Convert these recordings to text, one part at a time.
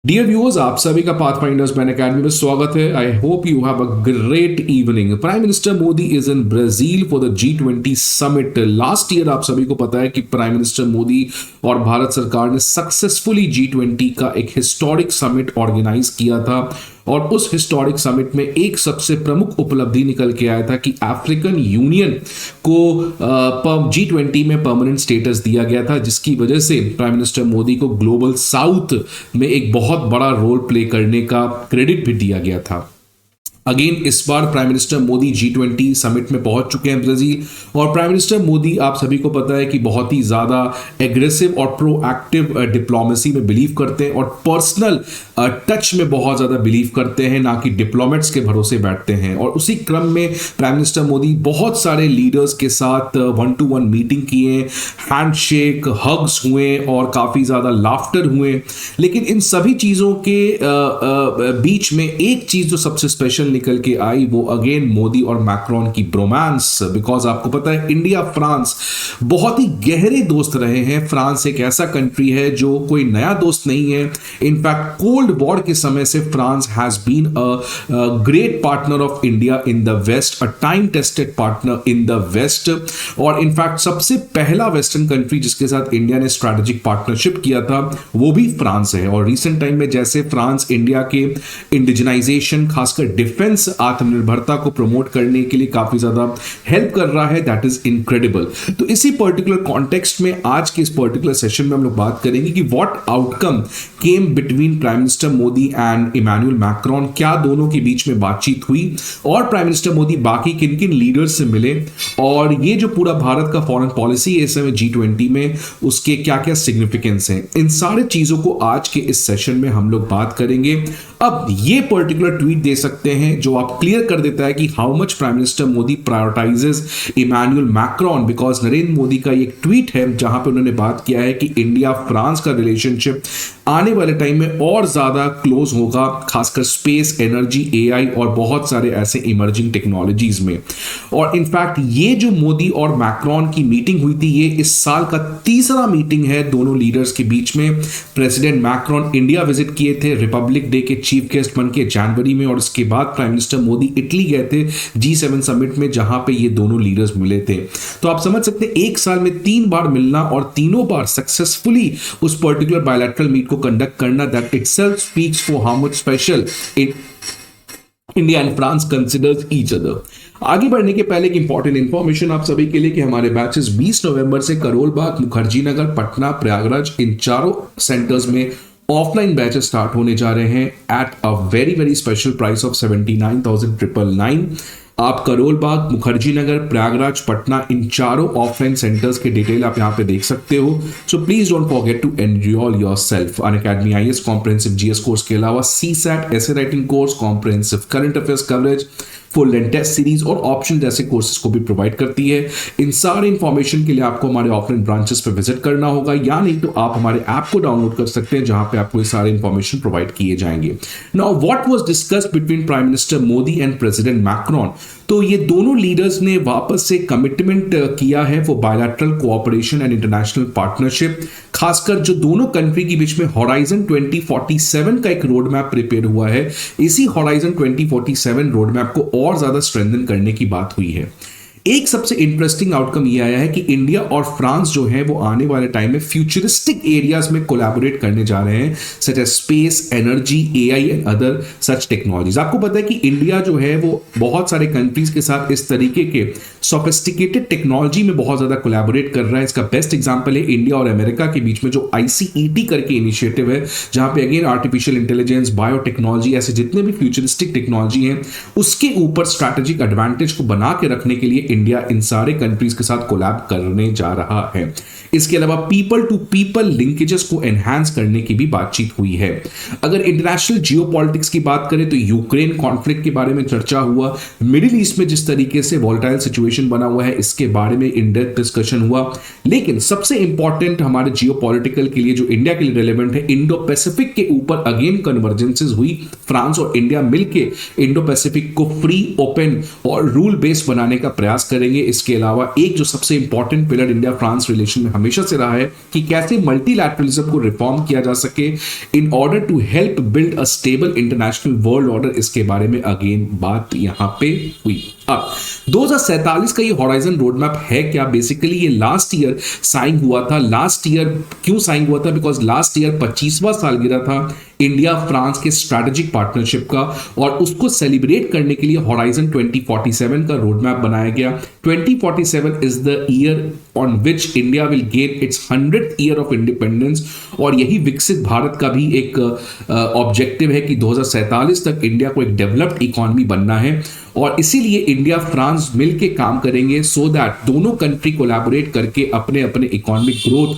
Dear viewers, आप सभी का पाथफाइंडर्स मैन अकेडमी में स्वागत है। I hope you have a great evening. Prime minister Modi is in Brazil for the G20 summit. Last year आप सभी को पता है कि प्राइम मिनिस्टर मोदी और भारत सरकार ने सक्सेसफुली G20 का एक हिस्टोरिक समिट ऑर्गेनाइज किया था। और उस हिस्टोरिक समिट में एक सबसे प्रमुख उपलब्धि निकल के आया था कि अफ्रीकन यूनियन को G20 में परमानेंट स्टेटस दिया गया था, जिसकी वजह से प्राइम मिनिस्टर मोदी को ग्लोबल साउथ में एक बहुत बड़ा रोल प्ले करने का क्रेडिट भी दिया गया था। अगेन इस बार prime minister Modi G20 summit में पहुंच चुके हैं ब्राजील। और प्राइम मिनिस्टर मोदी, आप सभी को पता है कि बहुत ही ज़्यादा एग्रेसिव और प्रोएक्टिव डिप्लोमेसी में बिलीव करते हैं और पर्सनल टच में बहुत ज़्यादा बिलीव करते हैं, ना कि डिप्लोमेट्स के भरोसे बैठते हैं। और उसी क्रम में प्राइम मिनिस्टर मोदी बहुत सारे लीडर्स के साथ 1-to-1 मीटिंग किए, हैंडशेक, हग्स हुए और काफ़ी ज़्यादा लाफ्टर हुए। लेकिन इन सभी चीज़ों के बीच में एक चीज़ जो सबसे स्पेशल निकल के आई, वो अगेन मोदी और मैक्रोन की ब्रोमांस। बिकॉज आपको पता है इंडिया फ्रांस बहुत ही गहरे दोस्त रहे हैं। फ्रांस एक ऐसा कंट्री है जो कोई नया दोस्त नहीं है। इनफैक्ट कोल्ड वॉर के समय से France has been a great partner of India in the west, a time tested partner in the west. और इनफैक्ट सबसे पहला वेस्टर्न कंट्री जिसके साथ इंडिया ने स्ट्रैटेजिक पार्टनरशिप किया था वो भी फ्रांस है। और रिसेंट टाइम में जैसे फ्रांस इंडिया के इंडिजिनाइजेशन, खासकर डिफेंस आत्मनिर्भरता को प्रमोट करने के लिए काफी ज्यादा हेल्प कर रहा है, दैट इज इनक्रेडिबल। तो इसी पर्टिकुलर कॉन्टेक्स्ट में आज के इस पर्टिकुलर सेशन में हम लोग बात करेंगे कि what outcome came between prime minister Modi and Emmanuel Macron. क्या दोनों के बीच में बातचीत हुई और प्राइम मिनिस्टर मोदी बाकी किन किन लीडर्स से मिले, और ये जो पूरा भारत का फॉरेन पॉलिसी है इस समय G20 में, उसके क्या क्या सिग्निफिकेंस हैं, इन सारे चीजों को आज के इस सेशन में हम लोग बात करेंगे। अब ये पर्टिकुलर ट्वीट दे सकते हैं जो आप क्लियर कर देता है कि how much prime minister Modi prioritizes Emmanuel Macron. Because Narendra Modi का एक ट्वीट है जहां पे उन्होंने बात किया है कि इंडिया फ्रांस का रिलेशनशिप आने वाले टाइम में और ज्यादा क्लोज होगा, खासकर स्पेस, एनर्जी, AI और बहुत सारे ऐसे इमर्जिंग टेक्नोलॉजीज में। और इनफैक्ट ये जो मोदी और मैक्रोन की मीटिंग हुई थी, ये इस साल का तीसरा मीटिंग है दोनों लीडर्स के बीच में। प्रेसिडेंट मैक्रोन इंडिया विजिट किए थे रिपब्लिक डे के चीफ गेस्ट बन के जनवरी में, और उसके बाद प्राइम मिनिस्टर मोदी इटली गए थे G7 समिट में, जहां पे ये दोनों लीडर्स मिले थे। तो आप समझ सकते हैं एक साल में 3 बार मिलना और तीनों बार सक्सेसफुली उस पर्टिकुलर बायलैटरल मीट को कंडक्ट करना, that itself speaks for how much special India and France considers each other. आगे बढ़ने के पहले एक इंपॉर्टेंट इंफॉर्मेशन आप सभी के लिए कि हमारे बैचेस 20 नवंबर से करोल बाग, मुखर्जी नगर, पटना, प्रयागराज, इन चारों सेंटर्स में ऑफलाइन बैचेस स्टार्ट होने जा रहे हैं at a very very special price of 79,999। आप करोल बाग, मुखर्जी नगर, प्रयागराज, पटना, इन चारों ऑफलाइन सेंटर्स के डिटेल आप यहां पे देख सकते हो। So please don't forget to enroll yourself. Unacademy IAS comprehensive GS course के अलावा CSAT ऐसे writing course, comprehensive current affairs coverage, full and test series और ऑप्शन जैसे कोर्सेज को भी प्रोवाइड करती है। इन सारे इंफॉर्मेशन के लिए आपको हमारे ऑफलाइन ब्रांचेस पे विजिट करना होगा, या नहीं तो आप हमारे ऐप को डाउनलोड कर सकते हैं जहां पे आपको ये सारे इंफॉर्मेशन प्रोवाइड किए जाएंगे। Now what was discussed between prime minister Modi and president Macron. तो ये दोनों लीडर्स ने वापस से कमिटमेंट किया है for bilateral cooperation and international partnership. खासकर जो दोनों कंट्री के बीच में हॉराइजन 2047 का एक रोड मैप प्रिपेयर हुआ है, इसी हॉराइजन 2047 रोड मैप को और ज्यादा स्ट्रेंथन करने की बात हुई है। एक सबसे इंटरेस्टिंग आउटकम यह आया है कि इंडिया और फ्रांस जो है वो आने वाले टाइम में फ्यूचरिस्टिक एरियाज में कोलैबोरेट करने जा रहे हैं, such as space, energy, AI and other such technologies. आपको पता है कि इंडिया जो है वो बहुत सारे कंट्रीज के साथ इस तरीके के सोफिस्टिकेटेड टेक्नोलॉजी में बहुत ज्यादा कोलैबोरेट कर रहा है। इसका बेस्ट एग्जांपल है इंडिया और अमेरिका के बीच में जो ICET करके इनिशिएटिव है, जहां पे अगेन आर्टिफिशियल इंटेलिजेंस, बायोटेक्नोलॉजी, ऐसे जितने भी फ्यूचरिस्टिक टेक्नोलॉजी हैं उसके ऊपर स्ट्रैटेजिक एडवांटेज को बना के रखने के लिए इंडिया इन सारे कंट्रीज के साथ कोलैब करने जा रहा है। इसके अलावा पीपल टू पीपल लिंकेजेस को एनहांस करने की भी बातचीत हुई है। अगर इंटरनेशनल जियोपॉलिटिक्स की बात करें तो यूक्रेन कॉन्फ्लिक्ट के बारे में चर्चा हुआ, मिडिल ईस्ट में जिस तरीके से वॉलेटाइल सिचुएशन बना हुआ है इसके बारे में इन डेप्थ डिस्कशन हुआ। लेकिन सबसे इंपॉर्टेंट हमारे जियोपॉलिटिकल के लिए जो इंडिया के लिए रेलेवेंट है, इंडो पैसिफिक के ऊपर अगेन कन्वर्जेंसेस हुई। फ्रांस और इंडिया मिलकर इंडो पैसिफिक को फ्री, ओपन और रूल बेस्ड बनाने का प्रयास करेंगे। इसके अलावा एक जो सबसे important pillar India France relation में हमेशा से रहा है कि कैसे मल्टीलैटरलिज्म को रिफॉर्म किया जा सके in order to help build a stable international world order. इसके बारे में अगेन बात यहां पे हुई। अब 2047 का ये हॉराइजन रोड मैप है क्या? बेसिकली ये लास्ट ईयर साइन हुआ था। लास्ट ईयर क्यों साइन हुआ था? बिकॉज लास्ट ईयर 25वां सालगिरह था इंडिया फ्रांस के स्ट्रैटेजिक पार्टनरशिप का, और उसको सेलिब्रेट करने के लिए हॉराइजन 2047 का रोड मैप बनाया गया। 2047 is the year on which India will gain it's 100th year of independence, और यही विकसित भारत का भी एक ऑब्जेक्टिव है कि 2047 तक इंडिया को एक डेवलप्ड इकोनॉमी बनना है, और इसीलिए इंडिया फ्रांस मिलके काम करेंगे सो दैट दोनों कंट्री कोलैबोरेट करके अपने अपने इकोनॉमिक ग्रोथ,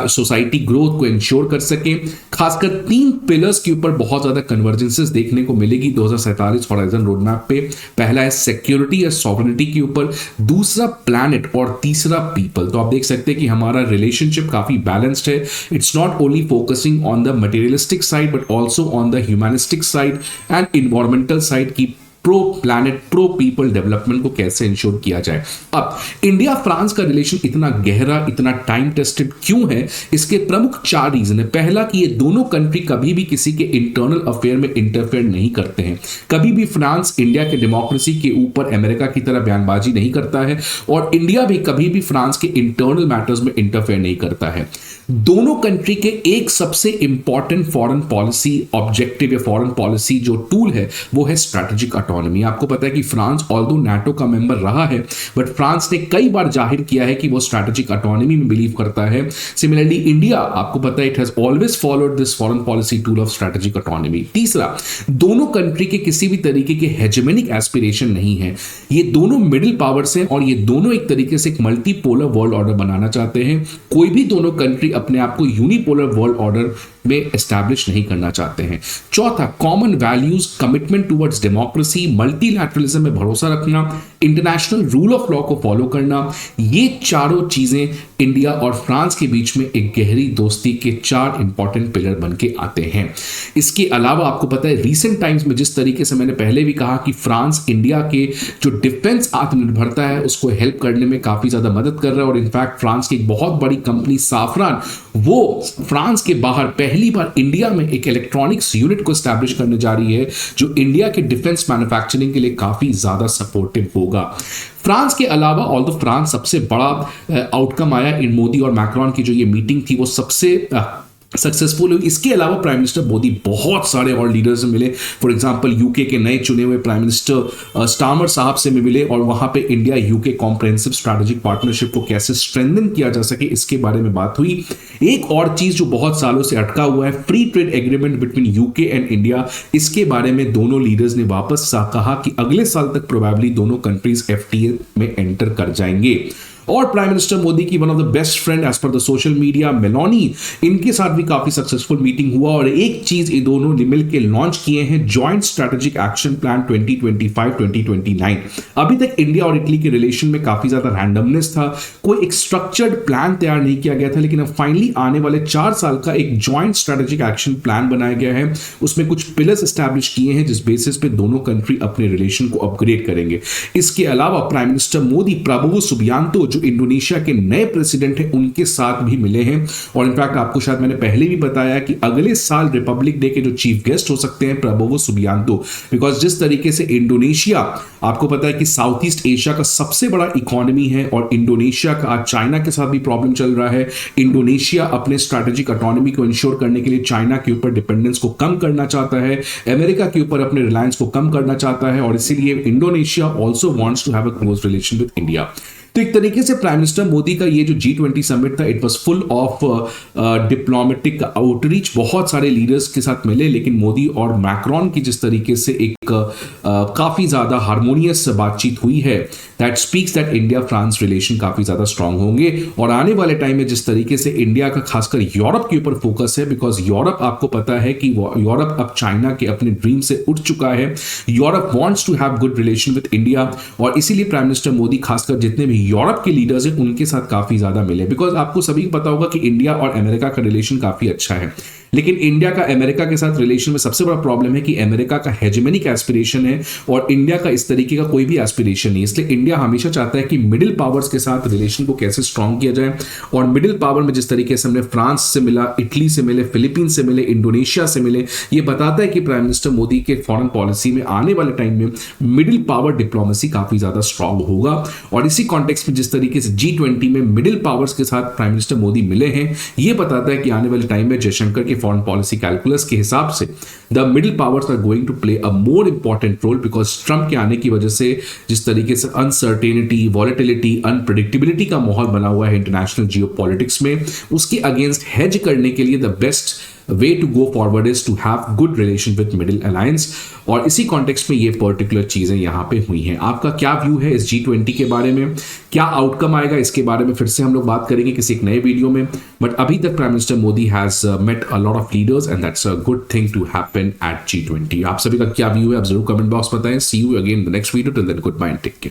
सोसाइटी ग्रोथ को इंश्योर कर सकें। खासकर 3 पिलर्स के ऊपर बहुत ज्यादा कन्वर्जेंसेस देखने को मिलेगी 2047 हॉराइजन रोड मैप पे। पहला है सिक्योरिटी या सॉवरेनिटी के ऊपर, दूसरा प्लैनेट, और तीसरा पीपल। तो आप देख सकते हैं कि हमारा रिलेशनशिप काफी बैलेंस्ड है। It's not only focusing on the materialistic side but also on the humanistic side and environmental side की pro planet pro people development को कैसे इंश्योर किया जाए। अब इंडिया फ्रांस का रिलेशन इतना गहरा, इतना टाइम टेस्टेड क्यों है? इसके प्रमुख 4 रीजन है। पहला कि ये दोनों कंट्री कभी भी किसी के इंटरनल अफेयर में इंटरफेयर नहीं करते हैं। कभी भी फ्रांस इंडिया के डेमोक्रेसी के ऊपर अमेरिका की तरह बयानबाजी नहीं करता है, और इंडिया भी कभी भी फ्रांस के इंटरनल मैटर्स में इंटरफेयर नहीं करता है। दोनों कंट्री के एक सबसे इंपॉर्टेंट फॉरेन पॉलिसी ऑब्जेक्टिव या फॉरेन पॉलिसी जो टूल है वो है स्ट्रैटेजिक ऑटोनॉमी। आपको पता है कि फ्रांस ऑल्दो नाटो का मेंबर रहा है, बट फ्रांस ने कई बार जाहिर किया है कि वो स्ट्रैटेजिक ऑटोनॉमी में बिलीव करता है। सिमिलरली इंडिया, आपको पता है, it has always followed this foreign policy tool of strategic autonomy. तीसरा, दोनों कंट्री के किसी भी तरीके के हेजेमोनिक एस्पिरेशन नहीं है। ये दोनों मिडिल पावर्स हैं, और ये दोनों एक तरीके से एक मल्टीपोलर वर्ल्ड ऑर्डर बनाना चाहते हैं। कोई भी दोनों कंट्री अपने आप को यूनिपोलर वर्ल्ड ऑर्डर में एस्टैब्लिश नहीं करना चाहते हैं। चौथा, common values, commitment towards democracy, multilateralism में भरोसा रखना, इंटरनेशनल रूल ऑफ लॉ को फॉलो करना। ये चारों चीजें इंडिया और फ्रांस के बीच में एक गहरी दोस्ती के 4 इंपॉर्टेंट पिलर बन के आते हैं। इसके अलावा आपको पता है रीसेंट टाइम्स में जिस तरीके से मैंने पहले भी कहा कि फ्रांस इंडिया के जो डिफेंस आत्मनिर्भरता है उसको हेल्प करने में काफी ज्यादा मदद कर रहा है, और इनफैक्ट फ्रांस की एक बहुत बड़ी कंपनी साफरान, वो फ्रांस के बाहर पहली बार इंडिया में एक इलेक्ट्रॉनिक्स यूनिट को एस्टैब्लिश करने जा रही है जो इंडिया के डिफेंस मैन्युफैक्चरिंग के लिए काफी ज्यादा सपोर्टिव होगा। फ्रांस के अलावा ऑल्दो फ्रांस सबसे बड़ा आउटकम आया इन मोदी और मैक्रोन की जो ये मीटिंग थी वो सबसे सक्सेसफुल हुई। इसके अलावा प्राइम मिनिस्टर मोदी बहुत सारे और लीडर्स से मिले। फॉर एग्जांपल यूके के नए चुने हुए प्राइम मिनिस्टर स्टार्मर साहब से मिले, और वहां पे India UK comprehensive strategic partnership को कैसे स्ट्रेंथन किया जा सके इसके बारे में बात हुई। एक और चीज जो बहुत सालों से अटका हुआ है, free trade agreement between UK and India, इसके बारे में दोनों लीडर्स ने वापस कहा कि अगले साल तक प्रोबेबली दोनों कंट्रीज एफटीए में एंटर कर जाएंगे। और प्राइम मिनिस्टर मोदी की one of the best friend as per the social media Meloni, इनके साथ भी काफी सक्सेसफुल मीटिंग हुआ, और एक चीज ये दोनों ने मिलकर लॉन्च किए हैं, जॉइंट स्ट्रैटेजिक एक्शन प्लान 2025-2029। अभी तक इंडिया और इटली के रिलेशन में काफी ज्यादा रैंडमनेस था, कोई एक स्ट्रक्चर्ड प्लान तैयार नहीं किया गया था, लेकिन अब फाइनली आने वाले 4 साल का एक जॉइंट स्ट्रैटेजिक एक्शन प्लान बनाया गया है। उसमें कुछ पिलर्स एस्टैब्लिश किए हैं जिस बेसिस पे दोनों कंट्री अपने रिलेशन को अपग्रेड करेंगे। इसके अलावा prime minister Modi Prabowo Subianto जो इंडोनेशिया के नए प्रेसिडेंट हैं उनके साथ भी मिले हैं, और इनफैक्ट आपको शायद मैंने पहले भी बताया कि अगले साल रिपब्लिक डे के जो चीफ गेस्ट हो सकते हैं प्रबोवो सुबियांतो, बिकॉज जिस तरीके से इंडोनेशिया, आपको पता है कि साउथ ईस्ट एशिया का सबसे बड़ा इकोनॉमी है, और इंडोनेशिया का आज चाइना के साथ भी प्रॉब्लम चल रहा है। इंडोनेशिया अपने स्ट्रैटेजिक ऑटोनॉमी को इंश्योर करने के लिए चाइना के ऊपर डिपेंडेंस को कम करना चाहता है, अमेरिका के ऊपर अपने रिलायंस को कम करना चाहता है, और इसीलिए Indonesia also wants to have a close relation with India. तो एक तरीके से प्राइम मिनिस्टर मोदी का ये जो G20 समिट था, it was full of diplomatic outreach. बहुत सारे लीडर्स के साथ मिले, लेकिन मोदी और मैक्रोन की जिस तरीके से एक काफी ज्यादा हार्मोनियस बातचीत हुई है, that speaks that India France relation काफी ज्यादा स्ट्रांग होंगे। और आने वाले टाइम में जिस तरीके से इंडिया का खासकर यूरोप के ऊपर फोकस है, बिकॉज यूरोप, आपको पता है कि यूरोप अब चाइना के अपने ड्रीम से उठ चुका है। Europe wants to have good relation with India, और इसीलिए प्राइम मिनिस्टर मोदी खासकर जितने भी यूरोप के लीडर्स हैं उनके साथ काफी ज्यादा मिले, बिकॉज आपको सभी को पता होगा कि इंडिया और अमेरिका का रिलेशन काफी अच्छा है। लेकिन इंडिया का अमेरिका के साथ रिलेशन में सबसे बड़ा प्रॉब्लम है कि अमेरिका का हेजेमनिक एस्पिरेशन है और इंडिया का इस तरीके का कोई भी एस्पिरेशन नहीं। इसलिए इंडिया हमेशा चाहता है कि मिडिल पावर्स के साथ रिलेशन को कैसे स्ट्रांग किया जाए, और मिडिल पावर में जिस तरीके से हमने फ्रांस से मिला, इटली से मिले, फिलीपींस से मिले, इंडोनेशिया से मिले, ये बताता है कि प्राइम मिनिस्टर मोदी के फॉरेन पॉलिसी में आने वाले टाइम में मिडिल पावर डिप्लोमेसी काफी ज्यादा स्ट्रांग होगा। और इसी कॉन्टेक्स्ट में जिस तरीके से G20 में मिडिल पावर्स के साथ प्राइम मिनिस्टर मोदी मिले हैं, ये बताता है कि आने वाले टाइम में जयशंकर के फॉरेन पॉलिसी कैलकुलस के हिसाब से the middle powers are going to play a more important role, because Trump के आने की वजह से जिस तरीके से अनसर्टेनिटी, वॉलेटिलिटी, अनप्रेडिक्टेबिलिटी का माहौल बना हुआ है इंटरनेशनल जियोपॉलिटिक्स में, उसके अगेंस्ट हेज करने के लिए the best way to go forward is to have good relation with middle alliance. और इसी कॉन्टेक्स्ट में ये पर्टिकुलर चीजें यहां पे हुई हैं। आपका क्या व्यू है इस G20 के बारे में, क्या आउटकम आएगा, इसके बारे में फिर से हम लोग बात करेंगे किसी एक नए वीडियो में। बट अभी तक prime minister Modi has met a lot of leaders and that's a good thing to happen at G20। आप सभी का क्या व्यू है आप जरूर कमेंट बॉक्स बताएं। See you again in the next video, till then goodbye and take care.